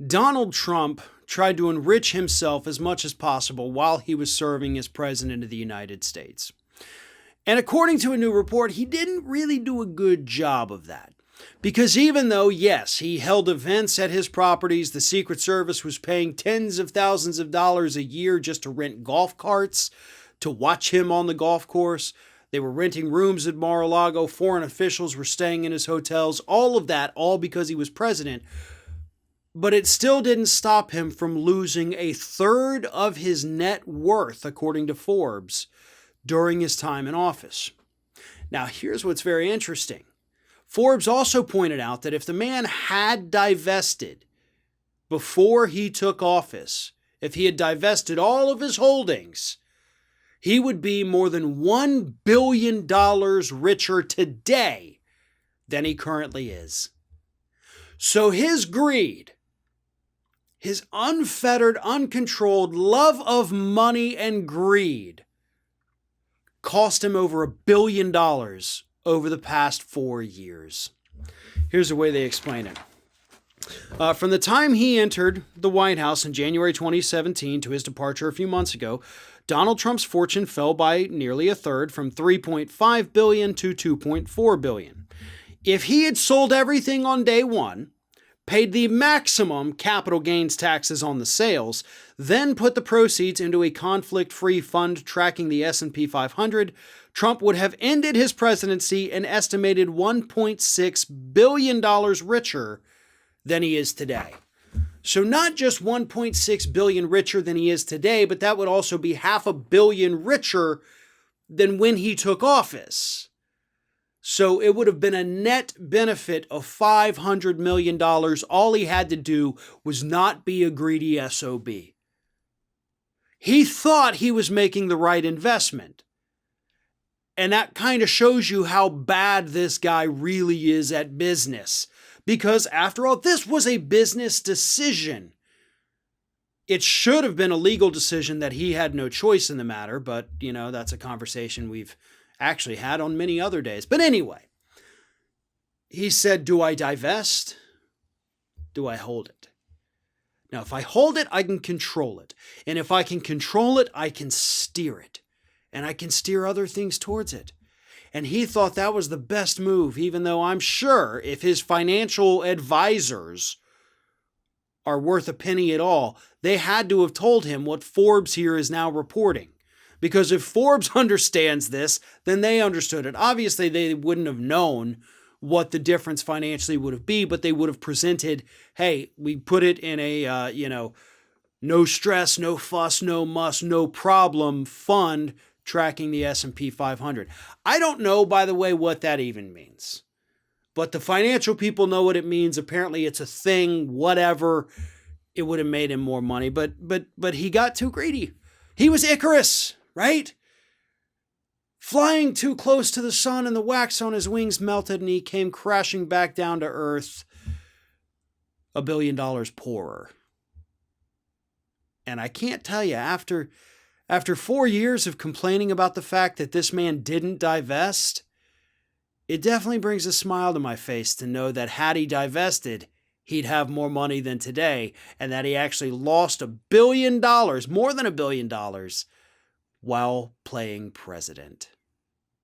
Donald Trump tried to enrich himself as much as possible while he was serving as president of the United States. And according to a new report, he didn't really do a good job of that. Because even though, yes, he held events at his properties, the Secret Service was paying tens of thousands of dollars a year just to rent golf carts, to watch him on the golf course. They were renting rooms at Mar-a-Lago. Foreign officials were staying in his hotels. All of that, all because he was president. But it still didn't stop him from losing a third of his net worth, according to Forbes, during his time in office. Now, here's what's very interesting. Forbes also pointed out that if the man had divested before he took office, if he had divested all of his holdings, he would be more than $1 billion richer today than he currently is. So his greed, his unfettered, uncontrolled love of money and greed cost him over $1 billion over the past 4 years. Here's the way they explain it. From the time he entered the White House in January 2017 to his departure a few months ago, Donald Trump's fortune fell by nearly a third, from $3.5 billion to $2.4 billion. If he had sold everything on day one, paid the maximum capital gains taxes on the sales, then put the proceeds into a conflict-free fund tracking the S&P 500, Trump would have ended his presidency an estimated $1.6 billion richer than he is today. So not just $1.6 billion richer than he is today, but that would also be $500 million richer than when he took office. So it would have been a net benefit of $500 million. All he had to do was not be a greedy SOB. He thought he was making the right investment. And that kind of shows you how bad this guy really is at business. Because after all, this was a business decision. It should have been a legal decision that he had no choice in the matter, but, that's a conversation we've actually had on many other days. But anyway, he said, do I divest? Do I hold it? Now, if I hold it, I can control it. And if I can control it, I can steer it. And I can steer other things towards it. And he thought that was the best move, even though I'm sure if his financial advisors are worth a penny at all, they had to have told him what Forbes here is now reporting. Because if Forbes understands this, then they understood it. Obviously, they wouldn't have known what the difference financially would have been, but they would have presented, hey, we put it in a, no stress, no fuss, no muss, no problem fund tracking the S&P 500. I don't know, by the way, what that even means. But the financial people know what it means. Apparently, it's a thing, whatever. It would have made him more money. But he got too greedy. He was Icarus. Right? Flying too close to the sun and the wax on his wings melted and he came crashing back down to earth $1 billion poorer. And I can't tell you, after 4 years of complaining about the fact that this man didn't divest, it definitely brings a smile to my face to know that had he divested, he'd have more money than today, and that he actually lost $1 billion, more than $1 billion, while playing president.